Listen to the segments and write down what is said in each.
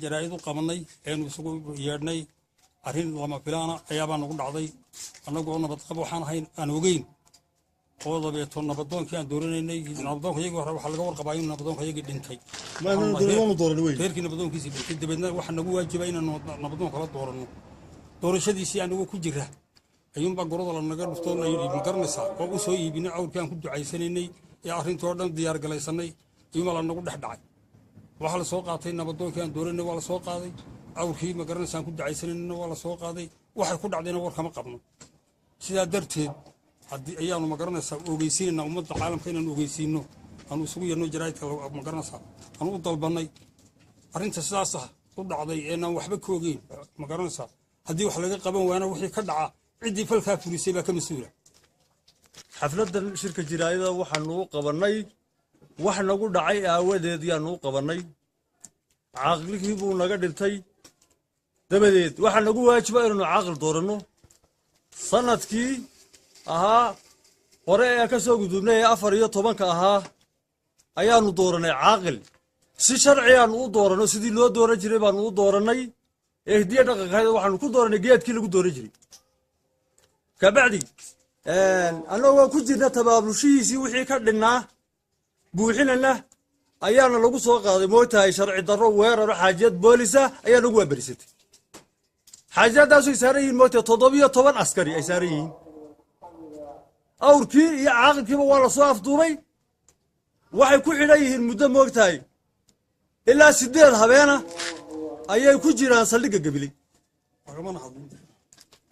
jaraa'idu qabanay aynu isugu yeedhnay arrin lama filaana ayaabaa nagu dhacday annagoo nabad qab waxaan ahayn aan ogeyn oo dabeeto nabadoonkii aan dooranaynay nabadoonka iyagii hore waxaa laga warqabaa inuu nabadoonka iyagii dhintay reerkii nabadoonkiisii dhintay dabeedna waxaa nagu waajibay inaanu nabadoonka la dooranno doorashadiisii anagoo ku jira ayuunbaa gorada lanaga dhuftoo la yidhi ma garanaysaa oo u soo iibinay cawrkii aan ku ducaysanaynay ee arrintii oo dhan diyaar galaysanay ayuunbaa lanagu dhex dhacay waxaa la soo qaatay nabadoonkii aan dooranay waa la soo qaaday cawrkii ma garanaysaa aan ku ducaysanayna waa la soo qaaday waxay ku dhacdayna war kama qabno sidaa darteed haddii ayaanu ma garanaysaa ogeysiinayna ummadda caalamka inaan ogeysiino aanu isugu yeerno jaraa'idka ma garanaysaa aanu u dalbannay arrinta sidaas ah u dhacday eenaan waxba ka ogeyn ma garanaysaa haddii wax laga qaban waana wixii ka dhaca ciddii falkaa fulisay baa ka mas-uula xafladdan shirka jiraa'ida waxaanu u qabannay wax nagu dhacay aawadeed yaanu u qabannay caaqligii buu naga dhintay dabadeed waxaa nagu waajiba inaynu caaqil dooranno sanadkii ahaa hore ee ka soo gudubnay ee 14 ahaa ayaanu dooranay caaqil si sharci aanu u dooranno sidii loo dooran jiray baanu u doorannay ee hidiya dhaqankeeda waxaanu ku dooranay geedkii lagu dooran jiray kabacdi annagoo ku jirna tabaabulshihiisii wixii ka dhinnaa buuxinana ayaana lagu soo qaaday mootahay sharci darro weeraro xaajiyad boolisa ayaa nagu waaberisatay xaajiyaddaasoo ay saaran yihiin mootahay 17 askari ay saaran yihiin awrkii iyo caaqilkiiba waa la soo afduubay waxay ku xidhan yihiin muddo moogtahay ilaa 8 habeena ayay ku jiraan saldhigga gabiley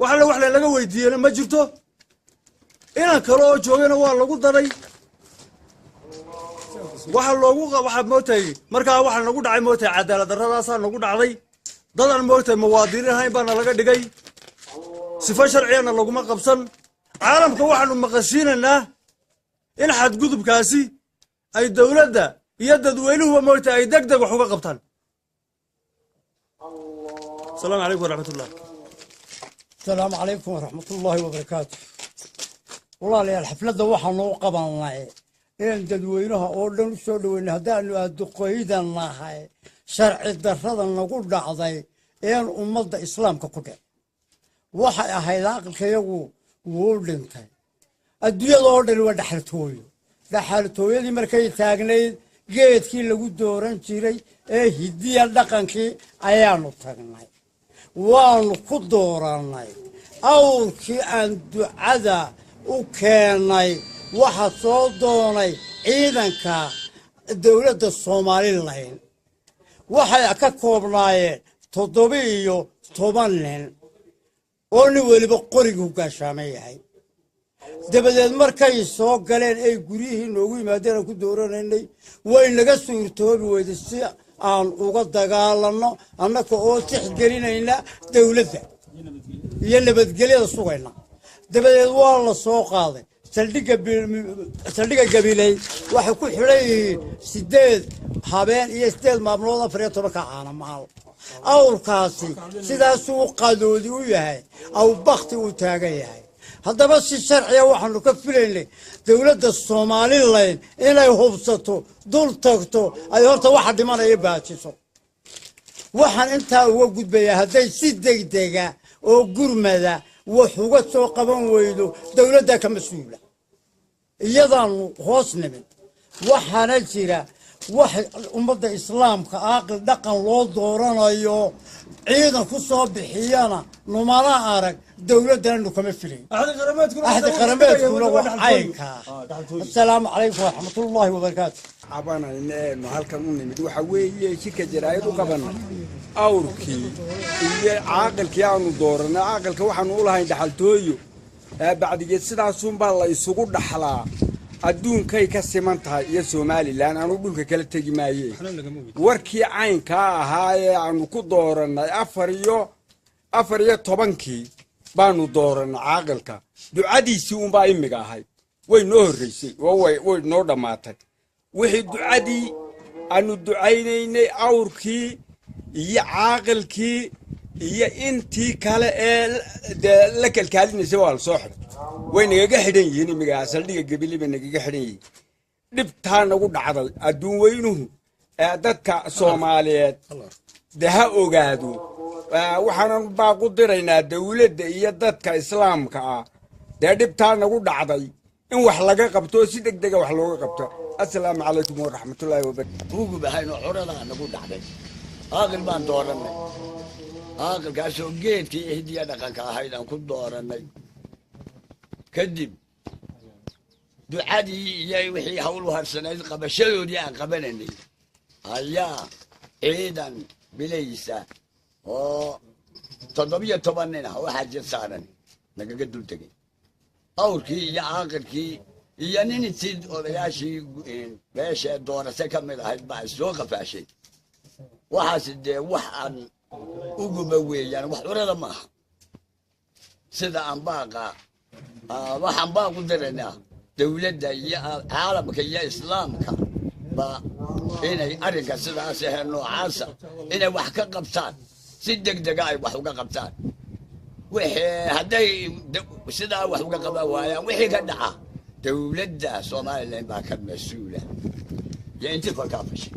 waxa wax laga weydiiyeyna ma jirto inaan kale oo joogana waa lagu daray waxa mootay markaa waxa nagu dhacay mootay cadaalad darradaasa nagu dhacday dadan mootay muwaadiniin ahayn baana laga dhigay sifa sharciyana laguma qabsan caalamka waxaanu maqashiinaynaa in xadgudubkaasi ay dowladda iyo dadweynuhuba mootay ay degdeg wax uga qabtaan السلام عليكم ورحمة الله. السلام عليكم ورحمة الله وبركاته. والله لي الحفلة وحنا نوقف الله. إن تدوينها أردن سودوين هدان الدقيدا الله. شرع الدرد نقول دعضي. إن أمة الإسلام كقدر. واحد هيلاق الكيو وولدنتي. الدنيا الأردن ودحرتوي. دحرتوي دي مركي تاجني جيت كي لو دوران شيري. هدي الدقن كي أيانو تاجني. waanu ku dooranay awrkii aan ducada u keenay waxa soo doonay ciidanka dowladda Soomaaliland waxay ka koobnaayeen 17 nin oo nin waliba qorigu gaashaamay dabadeed markay soo galeen ay guriyihii noogu yimaadeen ku dooranay way naga suurtoobi weyday si aan uga dagaalano annaka oo tixgelinayna dawladda iyo nabadgelyada sugayna dabadeed waa la soo qaaday saldhigga gabiley waxa ku xidhay 8 habeen iyo 8 maalmood 14 ka caana maal awrkaasi sidaas uu qadoodi u yahay aw baqti u taagan yahay haddaba si sharciya waxaanu ka filaynay dowladda Soomaaliland inay hubsato dul tagto ay horta waxa dhimanaya baajiso waxaan intaa uga gudbayaa hadday si degdega oo gurmada wax uga soo qaban weydo dowladda ka mas'uula iyadaan hoos nimid waxaana jira wax ummadda islaamka aqal dhaqan loo dooranayo ciidan ku soo bixiyana numala arag dowladana kama filay ahad qarameedkuna waa caynka assalaamu calaykum waraxmatullaahi wabarakaatuh abana inaynu halkan u nimid waxa weeye shirka jaraa'id u qabanay awrkii iyo caaqilkii aanu dooranay caaqilka waxaanu u lahayn dhaxaltooyo bacdigeed sidaas baa la isugu dhaxlaa adduunkay ka siman tahay iyo Soomaaliland aanu dhulka kala tagi maayay warkii caynka ahaa ee aanu ku dooranay 14 baanu dooranay caaqilka ducadiisii baa imiga ahay way noo horeysay way noo dhamaatay wixii ducadii aanu ducaynaynay awrkii iyo caaqilkii iyo intii kale ee la kalkaalinaysa waa la soo xiray way nagaga xidhan yihiin imiga saldhigga gabiley nagaga xidhan yihiin dhibtaa nagu dhacday adduun weynuhu dadka Soomaaliyeed de ha ogaado waxaanan baaqu diraynaa dawladda iyo dadka islaamka ah dee dhibtaa nagu dhacday in wax laga qabto si degdega wax looga qabto assalaamu calaykum waraxmatullaahi wabarakatu ugu bahayno curadaa nagu dhacday aaqil baan doorannay aaqilkaasoo geedkii hidiya dhaqanka ahayd aan ku doorannay kadib ducadii iyo wixii hawl u harsanayd qabashadoodii aan qabanaynay ayaa ciidan bilaysa oo 17 nin ah oo xajir saaran nagaga dul tegay awrkii iyo aaqilkii iyo nin sid odayaashii beesha doorasay ka mid ahayd baa soo qafaashay waxaas dee wax aan uguba weeyaan wax curada maaha sida aan baaqa waxaan baaqu diraynaa dawladda iyo caalamka iyo islaamka ba inay arrinka sidaas ahee noocaasa inay wax ka qabtaan si degdega ay wax uga qabtaan wixii hadday sidaa wax uga qaban waayaan wixii ka dhaca dawladda Soomaaliland baa ka mas'uula iyo intii kolkaa fashay